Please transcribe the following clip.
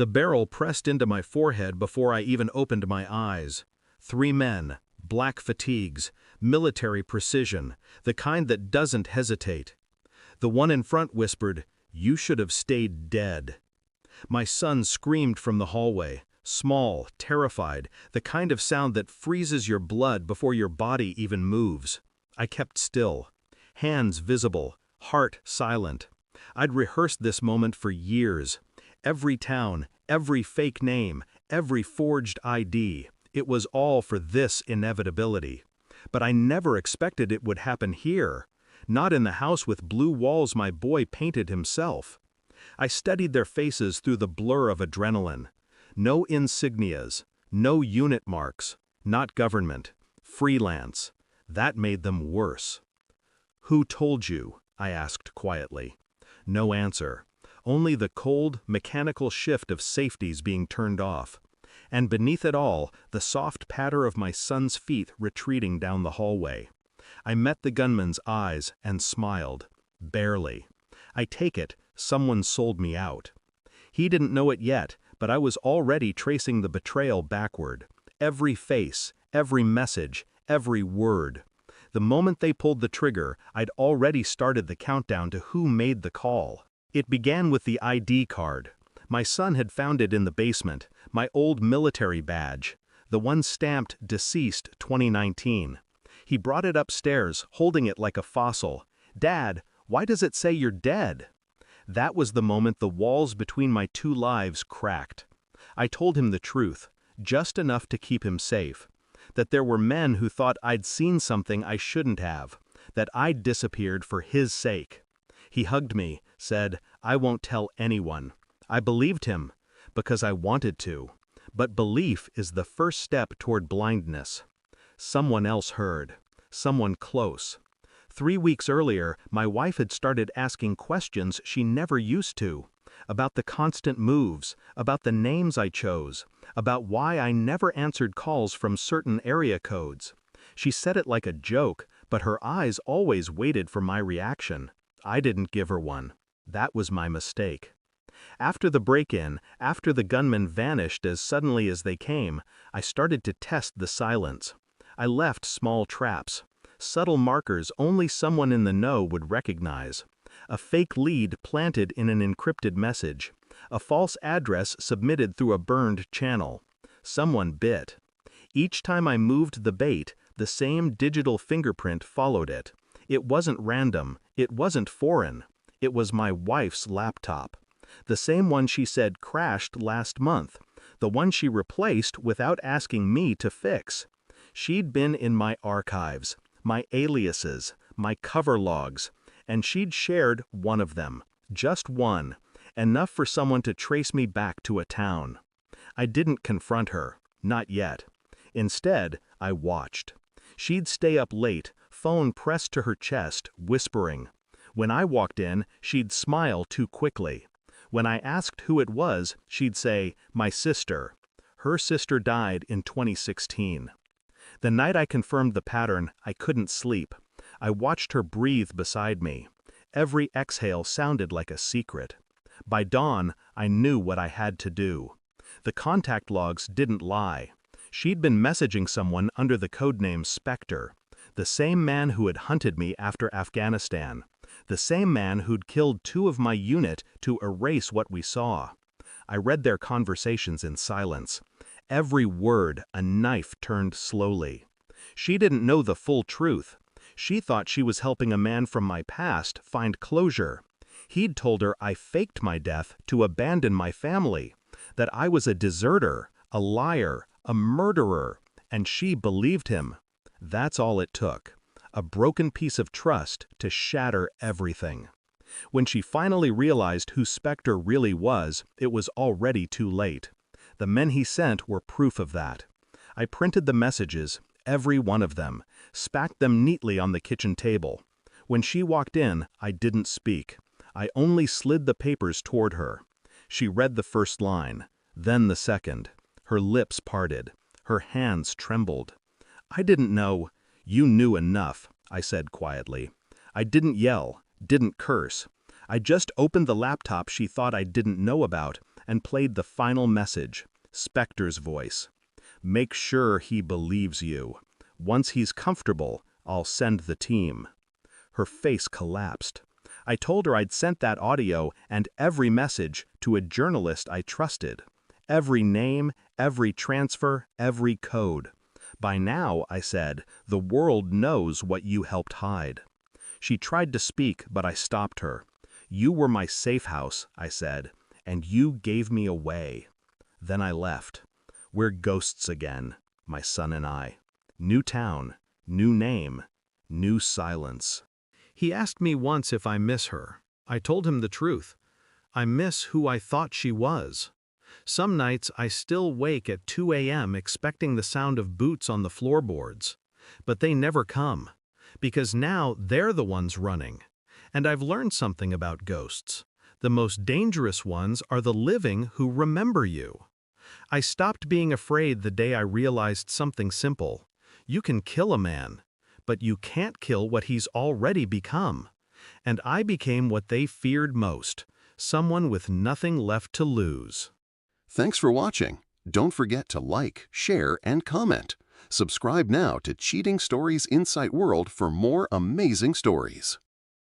The barrel pressed into my forehead before I even opened my eyes. 3 men, black fatigues, military precision, the kind that doesn't hesitate. The one in front whispered, "You should have stayed dead." My son screamed from the hallway, small, terrified, the kind of sound that freezes your blood before your body even moves. I kept still, hands visible, heart silent. I'd rehearsed this moment for years. Every town, every fake name, every forged ID, it was all for this inevitability. But I never expected it would happen here, not in the house with blue walls my boy painted himself. I studied their faces through the blur of adrenaline. No insignias, no unit marks, not government, freelance. That made them worse. "Who told you?" I asked quietly. No answer. Only the cold, mechanical shift of safeties being turned off. And beneath it all, the soft patter of my son's feet retreating down the hallway. I met the gunman's eyes and smiled. Barely. I take it, someone sold me out. He didn't know it yet, but I was already tracing the betrayal backward. Every face, every message, every word. The moment they pulled the trigger, I'd already started the countdown to who made the call. It began with the ID card. My son had found it in the basement, my old military badge, the one stamped deceased 2019. He brought it upstairs, holding it like a fossil. "Dad, why does it say you're dead?" That was the moment the walls between my 2 lives cracked. I told him the truth, just enough to keep him safe. That there were men who thought I'd seen something I shouldn't have, that I'd disappeared for his sake. He hugged me, said, "I won't tell anyone." I believed him, because I wanted to. But belief is the first step toward blindness. Someone else heard. Someone close. 3 weeks earlier, my wife had started asking questions she never used to. About the constant moves, about the names I chose, about why I never answered calls from certain area codes. She said it like a joke, but her eyes always waited for my reaction. I didn't give her one. That was my mistake. After the break-in, after the gunmen vanished as suddenly as they came, I started to test the silence. I left small traps. Subtle markers only someone in the know would recognize. A fake lead planted in an encrypted message. A false address submitted through a burned channel. Someone bit. Each time I moved the bait, the same digital fingerprint followed it. It wasn't random. It wasn't foreign. It was my wife's laptop. The same one she said crashed last month. The one she replaced without asking me to fix. She'd been in my archives, my aliases, my cover logs, and she'd shared one of them, just one, enough for someone to trace me back to a town. I didn't confront her, not yet. Instead, I watched. She'd stay up late, phone pressed to her chest, whispering. When I walked in, she'd smile too quickly. When I asked who it was, she'd say, "My sister." Her sister died in 2016. The night I confirmed the pattern, I couldn't sleep. I watched her breathe beside me. Every exhale sounded like a secret. By dawn, I knew what I had to do. The contact logs didn't lie. She'd been messaging someone under the codename Spectre, the same man who had hunted me after Afghanistan, the same man who'd killed 2 of my unit to erase what we saw. I read their conversations in silence. Every word a knife turned slowly. She didn't know the full truth. She thought she was helping a man from my past find closure. He'd told her I faked my death to abandon my family, that I was a deserter, a liar, a murderer, and she believed him. That's all it took. A broken piece of trust to shatter everything. When she finally realized who Spectre really was, it was already too late. The men he sent were proof of that. I printed the messages, every one of them, stacked them neatly on the kitchen table. When she walked in, I didn't speak. I only slid the papers toward her. She read the first line, then the second. Her lips parted. Her hands trembled. I didn't know. "You knew enough," I said quietly. I didn't yell, didn't curse. I just opened the laptop she thought I didn't know about, and played the final message, Spectre's voice. Make sure he believes you. Once he's comfortable, I'll send the team. Her face collapsed. I told her I'd sent that audio and every message to a journalist I trusted. Every name, every transfer, every code. By now, I said, the world knows what you helped hide. She tried to speak, but I stopped her. You were my safe house, I said, and you gave me away. Then I left. We're ghosts again, my son and I. New town, new name, new silence. He asked me once if I miss her. I told him the truth. I miss who I thought she was. Some nights I still wake at 2 a.m. expecting the sound of boots on the floorboards. But they never come, because now they're the ones running. And I've learned something about ghosts. The most dangerous ones are the living who remember you. I stopped being afraid the day I realized something simple. You can kill a man, but you can't kill what he's already become. And I became what they feared most, someone with nothing left to lose. Thanks for watching. Don't forget to like, share, and comment. Subscribe now to Cheating Stories Insight World for more amazing stories.